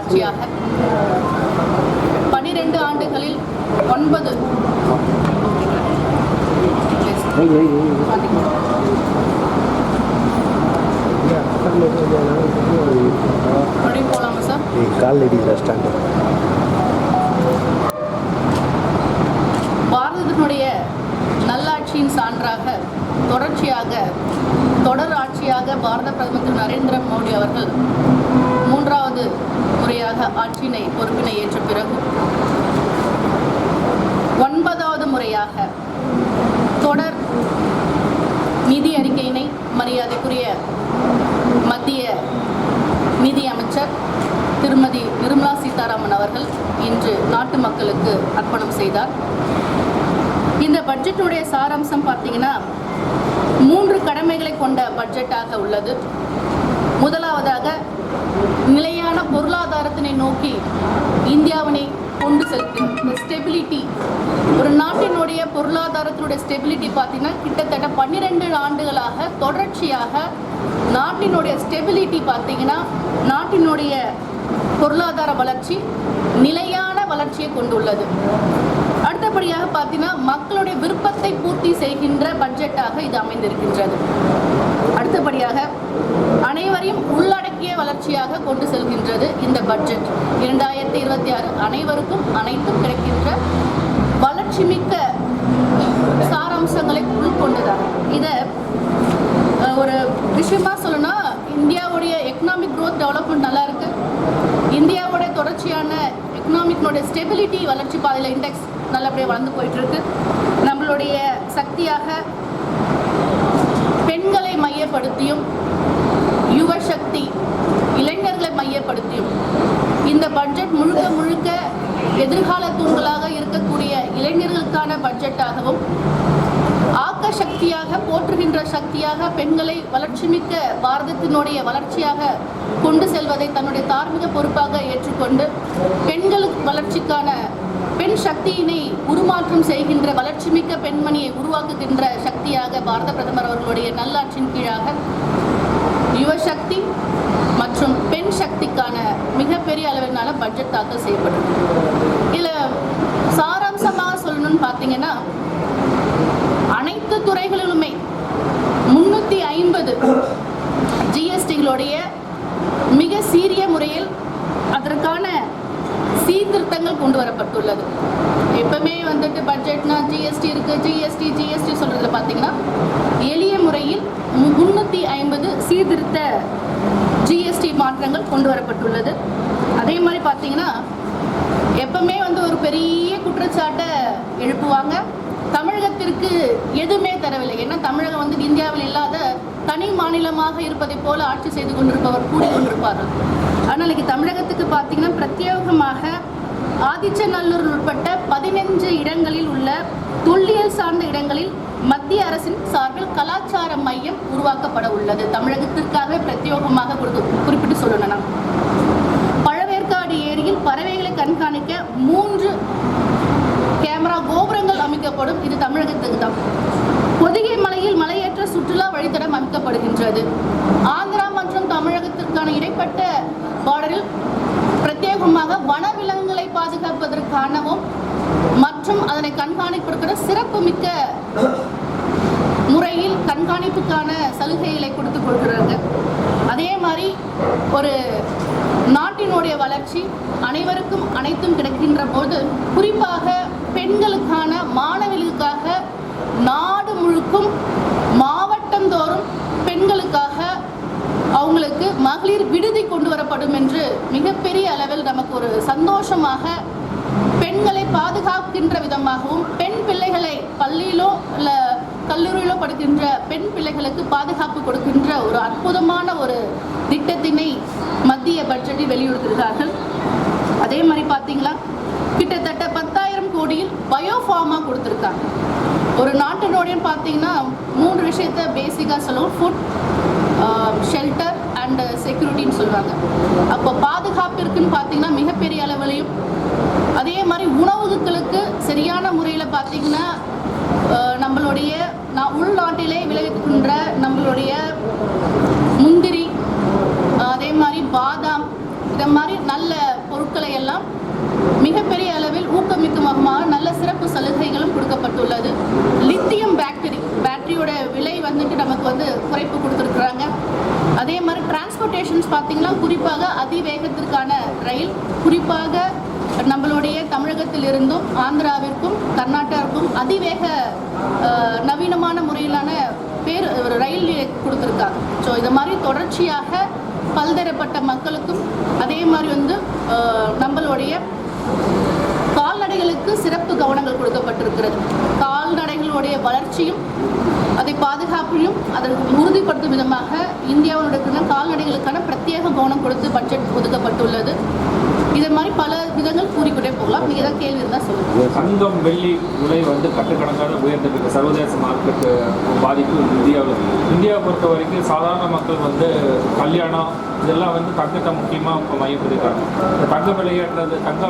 தொடர்ச்சியாக 12 ஆண்டுகளில் 9 போலாமா சார்? பாரதத்தினுடைய நல்லாட்சியின் சான்றாக தொடர்ச்சியாக தொடர் ஆட்சியாக பாரத பிரதமர் திரு நரேந்திர மோடி அவர்கள் 3வது முறையாக ஆட்சியினை பொறுப்பினை ஏற்ற பிறகு 9வது முறையாக தொடர் நிதி அறிக்கையினை மரியாதைக்குரிய மத்திய நிதி அமைச்சர் திருமதி நிர்மலா சீதாராமன் அவர்கள் இன்று நாட்டு மக்களுக்கு அர்ப்பணம் செய்தார். இந்த பட்ஜெட்டுடைய சாராம்சம் பார்த்தீங்கன்னா 3 கடமைகளை கொண்ட பட்ஜெட்டாக உள்ளது. முதலாவதாக நிலையான பொருளாதாரத்தினை நோக்கி இந்தியாவினை கொண்டு செல்லும் ஸ்டெபிலிட்டி. ஒரு நாட்டினுடைய பொருளாதாரத்தினுடைய ஸ்டெபிலிட்டி பார்த்தீங்கன்னா கிட்டத்தட்ட 12 ஆண்டுகளாக தொடர்ச்சியாக நாட்டினுடைய ஸ்டெபிலிட்டி பார்த்தீங்கன்னா நாட்டினுடைய பொருளாதார வளர்ச்சி நிலையான வளர்ச்சியை கொண்டுள்ளது. அடுத்தபடியாக பார்த்தீங்கன்னா மக்களுடைய விருப்பத்தை பூர்த்தி செய்கின்ற பட்ஜெட்டாக இது அமைந்திருக்கின்றது. அடுத்தபடியாக அனைவரையும் உள்ளடக்கிய வளர்ச்சியாக கொண்டு செல்கின்றது இந்த பட்ஜெட். 2026 அனைவருக்கும் அனைத்தும் கிடைக்கின்ற வளர்ச்சி மிக்க சாராம்சங்களை உள்கொண்டதாக. இதை ஒரு விஷயமா சொல்லணும்னா இந்தியாவுடைய எக்கனாமிக் க்ரோத் டெவலப்மெண்ட் நல்லா இருக்கு. இந்தியாவுடைய தொடர்ச்சியான எக்கனாமிக்னுடைய ஸ்டெபிலிட்டி வளர்ச்சி பாதையில் இண்டெக்ஸ் நல்லபடியாக வளர்ந்து போயிட்டு இருக்கு. நம்மளுடைய சக்தியாக பெண்களை மையப்படுத்தியும் யுவ சக்தி இளைஞர்களை மையப்படுத்தியும் இந்த பட்ஜெட் முழுக்க முழுக்க எதிர்கால தூண்களாக இருக்கக்கூடிய இளைஞர்களுக்கான பட்ஜெட்டாகவும் ஆக்க சக்தியாக போற்றுகின்ற சக்தியாக பெண்களை வளர்ச்சிமிக்க பாரதத்தினுடைய வளர்ச்சியாக கொண்டு செல்வதை தன்னுடைய தார்மீக பொறுப்பாக ஏற்றுக்கொண்டு பெண்களுக்கு வளர்ச்சிக்கான பெண் சக்தியினை உருமாற்றம் செய்கின்ற வளர்ச்சிமிக்க பெண்மணியை உருவாக்குகின்ற சக்தியாக பாரத பிரதமர் அவர்களுடைய நல்லாட்சியின் கீழாக யுவசக்தி மற்றும் பெண் சக்திக்கான மிகப்பெரிய அளவிலான பட்ஜெட் தாக்கல் செய்யப்படும். இதில் சாராம்சமாக சொல்லணும்னு பார்த்தீங்கன்னா அனைத்து துறைகளிலுமே 350 ஜிஎஸ்டிகளுடைய மிக சீரிய முறையில் அதற்கான சீர்திருத்தங்கள் கொண்டு வரப்பட்டுள்ளது. எப்பவுமே வந்துட்டு பட்ஜெட்னா ஜிஎஸ்டி இருக்கு, ஜிஎஸ்டி சொல்றதுல பார்த்தீங்கன்னா எளிய முறையில் 350 சீர்திருத்த ஜிஎஸ்டி மாற்றங்கள் கொண்டு வரப்பட்டுள்ளது. அதே மாதிரி பார்த்தீங்கன்னா எப்பவுமே ஒரு பெரிய குற்றச்சாட்டை எழுப்புவாங்க, தமிழகத்திற்கு எதுவுமே தரவில்லை. ஏன்னா தமிழகம் இந்தியாவில் இல்லாத தனி மாநிலமாக இருப்பதை போல ஆட்சி செய்து கொண்டிருப்பவர் கூடிக்கொண்டிருப்பார்கள். ஆனால் இன்னைக்கு தமிழகத்துக்கு பார்த்தீங்கன்னா பிரத்யேகமாக ஆதிச்சநல்லூர் உட்பட்ட 15 இடங்களில் உள்ள தொல்லியல் சார்ந்த இடங்களில் மத்திய அரசின் சார்பில் கலாச்சார மையம் உருவாக்கப்பட உள்ளது. தமிழகத்திற்காக பிரத்யேகமாக குறிப்பிட்டு சொல்லணும். பழவேற்காடு ஏரியில் பறவைகளை கண்காணிக்க 3 கேமரா கோபுரங்கள் அமைக்கப்படும். இது தமிழகத்துக்கு தான். பொதிகை மலையில் மலையேற்ற சுற்றுலா வழித்தடம் அமைக்கப்படுகின்றது. ஆந்திரா மற்றும் தமிழகத்திற்கான இடைப்பட்ட பார்டரில் பிரத்யேகமாக வனவிலங்குகளை பாதுகாப்பதற்கானவும் மற்றும் அதனை கண்காணிப்பதற்கான சிறப்பு மிக்க முறையில் கண்காணிப்புக்கான சலுகைகளை கொடுத்து கொடுக்குறாங்க. அதே மாதிரி ஒரு நாட்டினுடைய வளர்ச்சி அனைவருக்கும் அனைத்தும் கிடைக்கின்ற போது குறிப்பாக பெண்களுக்கான மாணவிகளுக்காக நாடு முழுக்கும் மாவட்டந்தோறும் பெண்களுக்காக அவங்களுக்கு மகளிர் விடுதி கொண்டு வரப்படும் என்று மிகப்பெரிய அளவில் நமக்கு ஒரு சந்தோஷமாக பெண்களை பாதுகாக்கின்ற விதமாகவும் பெண் பிள்ளைகளை பள்ளியிலோ இல்லை கல்லூரியிலோ படிக்கின்ற பெண் பிள்ளைகளுக்கு பாதுகாப்பு கொடுக்கின்ற ஒரு அற்புதமான ஒரு திட்டத்தினை மத்திய பட்ஜெட்டில் வெளியிடுகிறார்கள். அதே மாதிரி பார்த்தீங்களா கிட்டத்தட்ட 10,000 கோடியில் பயோஃபார்மா கொடுத்துருக்காங்க. ஒரு நாட்டினுடைய பார்த்தீங்கன்னா 3 விஷயத்த பேசிக்காக சொல்லுவோம். ஃபுட், ஷெல்டர் அண்ட் செக்யூரிட்டின்னு சொல்லுவாங்க. அப்போ பாதுகாப்பிற்குன்னு பார்த்தீங்கன்னா மிகப்பெரிய அளவிலையும் அதே மாதிரி உணவுகளுக்கு சரியான முறையில் பார்த்தீங்கன்னா நம்மளுடைய உள்நாட்டிலே விளைவிக்கின்ற நம்மளுடைய முந்திரி, அதே மாதிரி பாதாம், இதை மாதிரி நல்ல பொருட்களை எல்லாம் மிகப்பெரிய அளவில் ஊக்குவிக்கும் வகையாக நல்ல சிறப்பு சலுகைகளும் கொடுக்கப்பட்டுள்ளது. லித்தியம் பேட்டரியோட விலை வந்துட்டு நமக்கு குறைப்பு கொடுத்துருக்குறாங்க. அதே மாதிரி டிரான்ஸ்போர்ட்டேஷன்ஸ் பார்த்தீங்கன்னா குறிப்பாக அதிவேகத்திற்கான ரயில், குறிப்பாக நம்மளுடைய தமிழகத்திலிருந்தும் ஆந்திராவிற்கும் கர்நாடகாவிற்கும் அதிவேக நவீனமான முறையிலான ஒரு ரயில் கொடுத்துருக்காங்க. ஸோ இது மாதிரி தொடர்ச்சியாக பல்தரப்பட்ட மக்களுக்கும் அதே மாதிரி நம்மளுடைய கால்நடைகளுக்கு சிறப்பு கவனங்கள் கொடுக்கப்பட்டிருக்கிறது. கால்நடைகளுடைய வளர்ச்சியும் அதை பாதுகாப்பையும் அதற்கு உறுதிப்படுத்தும் விதமாக இந்தியாவுடைய கால்நடைகளுக்கான பிரத்யேக கவனம் கொடுத்து பட்ஜெட் ஒதுக்கப்பட்டுள்ளது. இதே மாதிரி பல விதங்கள் கூறிக்கொண்டே போகலாம். நீங்கள் ஏதாவது கேள்வி இருந்தால் சொல்லுங்கள். தங்கம் வெள்ளி விலை கட்டுக்கணக்கான உயர்ந்திருக்கு. சர்வதேச மார்க்கெட்டு பாதிப்பு இந்தியாவை பொறுத்த வரைக்கும் சாதாரண மக்கள் கல்யாணம் இதெல்லாம் தங்கத்தை முக்கியமாக இப்போ மையப்படுத்திருக்காங்க. தங்கம்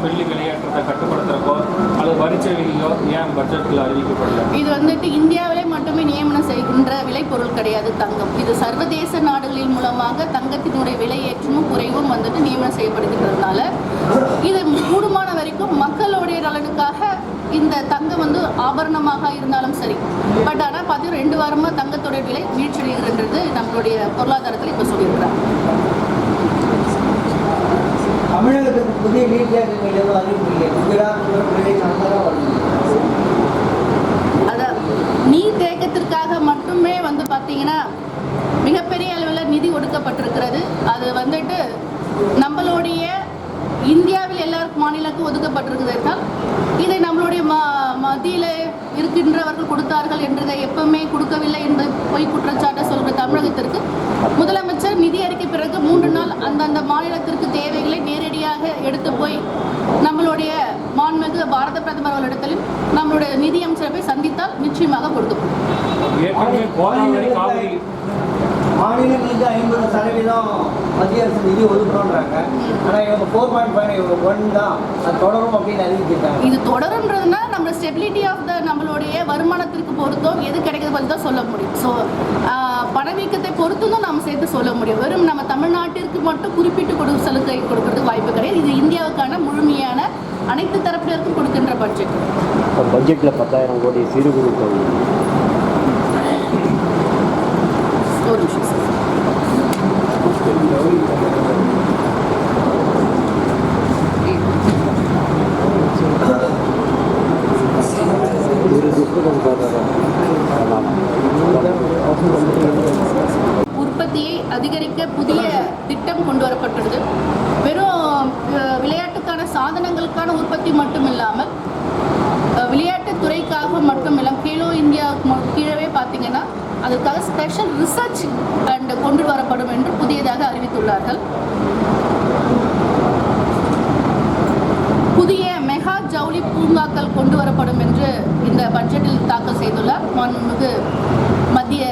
வெள்ளி விளையாட்டுறதை கட்டுப்படுத்துறக்கோ அது வரிச்சலுகையோ ஏன் பட்ஜெட்டில் அறிவிக்கப்படல? இது இந்தியாவிலே மட்டுமே நியமனம் செய்கின்ற விளைபொருள் கிடையாது தங்கம். இது சர்வதேச நாடுகளின் மூலமாக தங்கத்தினுடைய விலையேற்றமும் குறைவும் நியமனம் செய்யப்படுகின்றதுனால இது கூடுமான வரைக்கும் மக்களுடைய நலனுக்காக இந்த தங்கம் ஆபரணமாக இருந்தாலும் சரி. பட் ஆனால் பார்த்தீங்கன்னா 2 வாரமாக தங்கத்துடைய விலை வீழ்ச்சியடைகிறது நம்மளுடைய பொருளாதாரத்தில் இப்போ சொல்லியிருக்கிறாங்க. தமிழகத்துக்கு புதிய நீர் தேக்கங்கள் எதுவும் அறிவிப்பில்லை. அதான் நீர் தேக்கத்திற்காக மட்டுமே பார்த்தீங்கன்னா மிகப்பெரிய அளவில் நிதி ஒதுக்கப்பட்டிருக்கிறது. அது நம்மளுடைய இந்தியாவில் எல்லா மாநிலங்களுக்கும் ஒதுக்கப்பட்டிருக்கிறதால் இதை நம்மளுடைய மத்தியில் இருக்கின்றவர்கள் கொடுத்தார்கள் என்றதை எப்பவுமே கொடுக்கவில்லை என்று பொய் குற்றச்சாட்டை சொல்கிற தமிழகத்திற்கு முதலமைச்சர் நிதி அறிக்கை பிறகு 3 நாள் அந்தந்த மாநிலத்திற்கு தேவைகளை நேரடியாக எடுத்து போய் நம்மளுடைய மாண்புமிகு பாரத பிரதமர் அவர்களிடத்திலும் நம்மளுடைய நிதி அமைச்சரை சந்தித்தால் நிச்சயமாக கொடுக்கப்படும். மாநிலங்களுக்கு 50% மத்திய அரசு நிதி ஒதுக்குறோன்றாங்க. ஆனால் இவங்க 4.5 இவங்க 1 தான் அது தொடரும் அப்படின்னு அறிவிச்சிருக்காங்க. இது தொடரும்ன்றதுனா நம்ம ஸ்டெபிலிட்டி ஆஃப் நம்மளுடைய வருமானத்திற்கு பொறுத்தும் எது கிடைக்கிறது பற்றி தான் சொல்ல முடியும். ஸோ பணவீக்கத்தை பொறுத்தும் தான் நம்ம சேர்த்து சொல்ல முடியும். வெறும் நம்ம தமிழ்நாட்டிற்கு மட்டும் குறிப்பிட்டு சலுகை கொடுக்கறதுக்கு வாய்ப்பு கிடையாது. இது இந்தியாவுக்கான முழுமையான அனைத்து தரப்பினருக்கும் கொடுக்கின்ற பட்ஜெட். பட்ஜெட்டில் 10,000 கோடி சிறு குறு தொழில். ஒரு நிமிஷம் சார். உற்பத்தியை அதிகரிக்க புதிய திட்டம் கொண்டு வரப்பட்டுள்ளது. வெறும் விளையாட்டுக்கான சாதனங்களுக்கான உற்பத்தி மட்டும் இல்லாமல் விளையாட்டுத் துறைக்காக மட்டும் இல்லாமல் கேலோ இந்தியா கீழவே பார்த்தீங்கன்னா அதற்காக ஸ்பெஷல் ரிசர்ச் அண்ட் கொண்டு வரப்படும் என்று புதியதாக அறிவித்துள்ளார்கள். புதிய மெகா ஜவுளி பூங்காக்கள் கொண்டு வரப்படும் என்று இந்த பட்ஜெட்டில் தாக்கல் செய்துள்ளார் மாண்புமிகு மத்திய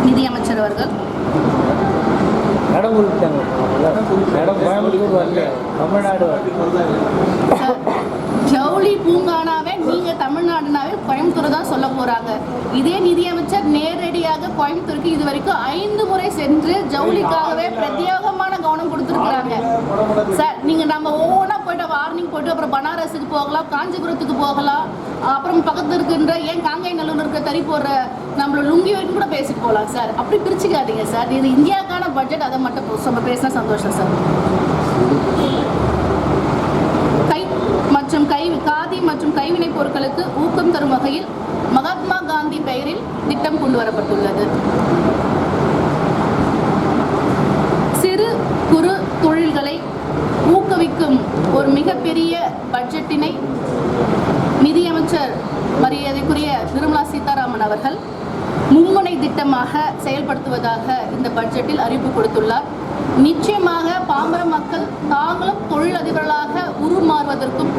நிதியமைச்சர் அவர்கள். ஜவுளி பூங்கானாவே நீங்க தமிழ்நாடுனாவே கோயம்புத்தூர் தான் சொல்ல போறாங்க. இதே நிதியமைச்சர் நேரடியாக கோயம்புத்தூருக்கு இது வரைக்கும் 5 முறை சென்று ஜவுளிக்காகவே பிரத்யேகமான கவனம் கொடுத்துருக்குறாங்க. சார் நீங்க நம்ம ஒவ்வொன்றா போயிட்டு வார்னிங் போயிட்டு அப்புறம் பனாரஸுக்கு போகலாம், காஞ்சிபுரத்துக்கு போகலாம், அப்புறம் பக்கத்தில் இருக்கின்ற ஏன் காங்கை நல்லூர் இருக்க தறி போடுற நம்மளோட லுங்கி வரைக்கும் கூட பேசிட்டு போகலாம் சார். அப்படி பிரிச்சுக்காதீங்க சார். இது இந்தியாவுக்கான பட்ஜெட், அதை மட்டும் நம்ம பேசினா சந்தோஷம் சார். காதி மற்றும் கைவினைப் பொருட்களுக்கு ஊக்கம் தரும் வகையில் மகாத்மா காந்தி பெயரில் திட்டம் கொண்டு வரப்பட்டுள்ளது. சிறு குறு தொழில்களை ஊக்குவிக்கும் ஒரு மிகப்பெரிய பட்ஜெட்டினை நிதியமைச்சர் மரியாதைக்குரிய நிர்மலா சீதாராமன் அவர்கள் மும்முனை திட்டமாக செயல்படுத்துவதாக இந்த பட்ஜெட்டில் அறிவிப்பு கொடுத்துள்ளார். நிச்சயமாக பாமர மக்கள் தாங்களும் தொழிலதிபர்களாக உருமாறுவதற்கும்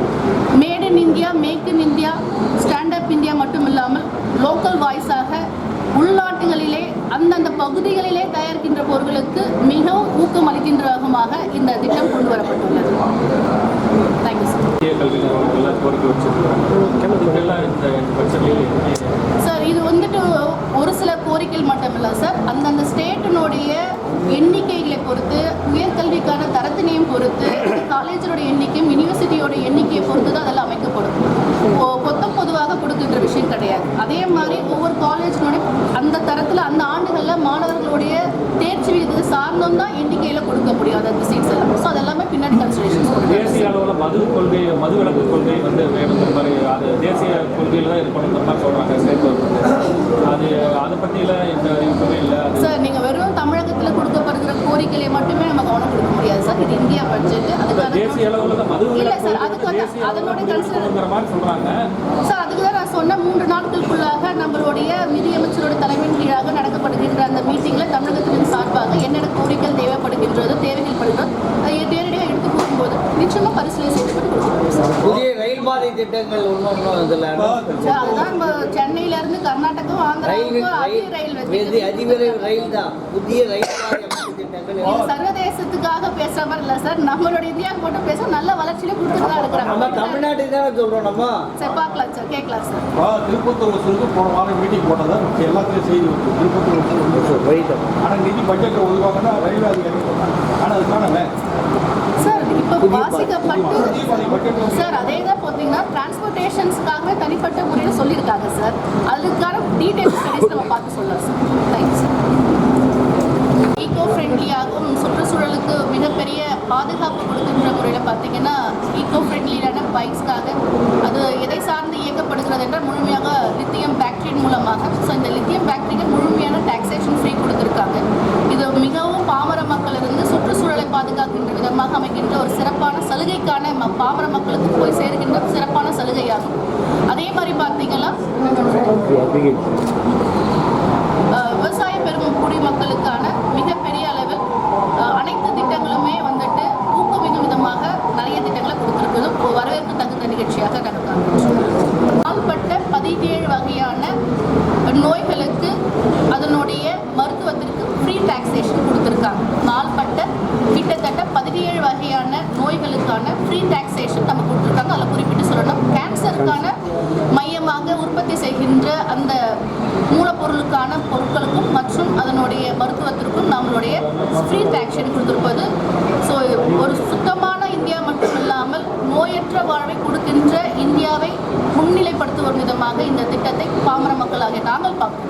made in India, make in India, stand up India மட்டும் இல்லாமல் லோக்கல் வாய்ஸாக உள்நாட்டுகளிலே அந்தந்த பகுதிகளிலே தயாரிக்கின்ற பொருட்களுக்கு மிகவும் ஊக்கம் அளிக்கின்ற விதமாக இந்த திட்டம் கொண்டு வரப்பட்டுள்ளது. Thank you sir. இது ஒரு சில கோரிக்கைகள் மட்டும் இல்லை சார், அந்தந்த ஸ்டேட்டினுடைய எண்ணிக்கைகளை பொறுத்து, உயர்கல்விக்கான தரத்தினையும் பொறுத்து, காலேஜினுடைய எண்ணிக்கையும் கிடையாது. அதே மாதிரி ஒவ்வொரு காலேஜினுடைய அந்த தரத்தில் அந்த ஆண்டுகளில் மாணவர்களுடைய தேர்ச்சி விகிதத்தை சார்ந்தும் தான் எண்ணிக்கையில் கொடுக்க முடியும் அந்த சீட்ஸ் எல்லாம். ஸோ அதெல்லாமே பின்னாடி கன்சிடரேஷன்ஸ் தேசிய அளவில் மது விலக்கு கொள்கை வந்து வேணுங்கிற மாதிரி அது தேசிய கொள்கையில் தான் இருக்கணுங்கிற மாதிரி சொல்கிறாங்க ஸ்டேட் கவர்மெண்ட். அதை பற்றியில் இந்த இதுவுமே இல்லை. சார் நீங்கள் வெறும் தமிழகத்தில் கொடுக்கப்படுகிற கோரிக்கையை மட்டுமே நம்ம கவனம் கொடுக்க முடியாது சார். இது இந்தியா பட்ஜெட். அதுக்காக தேசிய அளவில் தான் மது இல்லை சார், விலக்கு அதுக்கு தேசிய அதனுடைய அளவில் கன்சிடர் மாதிரி சொல்கிறாங்க சார். அதுக்கு தான் நான் சொன்ன 3 நாட்களுக்குள்ளாக நம்மளுடைய நிதியமைச்சரோட தலைமையின் கீழாக நடக்கப்படுகின்ற அந்த மீட்டிங்கில் தமிழகத்தின் சார்பாக என்னென்ன கோரிக்கைகள் தேவைப்படுகின்றது, தேவைகள் படுகிறோம், நேரடியாக எடுத்து போகும்போது நிச்சயமாக பரிசீலனை செய்யப்பட்டு கொடுக்கணும் சார். புதிய ரயில் பாதை திட்டங்கள் ஒன்றும் இதில் சார், அதுதான் நம்ம சென்னையிலேருந்து கர்நாடகம், ஆந்திராவுக்கு அதிவிரைவு ரயில் தான் புதிய ரயில் பாதை அமைப்பு திட்டங்கள். இது சர்வதேசத்துக்காக பேசுற மாதிரி இல்லை சார். நம்மளோட இந்தியாவுக்கு மட்டும் பேச நல்ல வளர்ச்சியில கொடுத்துட்டு தான் இருக்கிறாங்க. நம்ம தமிழ்நாட்டுக்கு தானே சொல்கிறோம். நம்ம சார் பார்க்கலாம் சார், கேட்கலாம் சார். திருப்பத்தூர் வசூலுக்கு போன வாரம் மீட்டிங் போட்டதா எல்லாத்துலேயும் செய்தி வருது. திருப்பத்தூர் வசூல் ஆனால் நிதி பட்ஜெட்டில் ஒதுவாங்கன்னா ரயில்வே அதிகாரி சொன்னாங்க. ஆனால் அதுக்கான சார் இப்போ வாசிக்கப்பட்டு சார் அதே தான் பார்த்தீங்கன்னா டிரான்ஸ்போர்ட்டேஷன்ஸ்க்காகவே தனிப்பட்ட முறையில் சொல்லியிருக்காங்க சார். அதுக்கான டீடைல்ஸ் ஸ்டடீஸ் நம்ம பார்த்து சொல்லலாம் சார். Thank you sir. ஈகோ ஃப்ரெண்ட்லியாகவும் சுற்றுச்சூழலுக்கு மிகப்பெரிய பாதுகாப்பு கொடுக்கின்ற முறையில் பார்த்தீங்கன்னா ஈகோ ஃப்ரெண்ட்லியான பைக்ஸ்க்காக அது எதை சார்ந்து இயக்கப்படுகிறது என்றால் முழுமையாக லித்தியம் பேட்டரியின் மூலமாக. ஸோ இந்த லித்தியம் பேட்டரிக்கு முழுமையான டாக்ஸேஷன் ஃப்ரீ கொடுத்துருக்காங்க. இது மிகவும் பாமர மக்களிருந்து சுற்றுச்சூழலை பாதுகாக்கின்ற விதமாக அமைக்கின்ற ஒரு சிறப்பான சலுகைக்கான பாமர மக்களுக்கு போய் சேர்கின்ற சிறப்பான சலுகையாகும். அதே மாதிரி பார்த்தீங்கன்னா விவசாய பெரும் குடிமக்களுக்கான மிகப்பெரிய அளவில் அனைத்து திட்டங்களுமே வந்துட்டு ஊக்குவிக்கும் விதமாக நிறைய திட்டங்களை கொடுத்துருக்குது. வரவேற்பு தகுந்த நிகழ்ச்சியாக நாள்பட்ட 17 வகையான நோய்களுக்கு அதனுடைய மருத்துவத்திற்கு ஃப்ரீ டாக்ஸேஷன் கொடுத்துருக்காங்க. நாள்பட்ட கிட்டத்தட்ட 17 வகையான நோய்களுக்கான ஃப்ரீ டாக்ஸேஷன் நம்ம கொடுத்துருக்காங்க. அதில் குறிப்பிட்டு சொல்லணும், கேன்சருக்கான மையமாக உற்பத்தி செய்கின்ற அந்த மூலப்பொருளுக்கான பொருட்களுக்கும் மற்றும் அதனுடைய மருத்துவத்திற்கும் நம்மளுடைய ஃப்ரீ டாக்ஸேஷன் கொடுத்துருப்பது. ஸோ ஒரு சுத்தமான இந்தியா மட்டும் இல்லாமல் நோயற்ற வாழ்வை கொடுக்கின்ற இந்தியாவை முன்னிலைப்படுத்தும் விதமாக இந்த திட்டத்தை பாமர மக்களாகிய நாங்கள் பார்க்கிறோம்.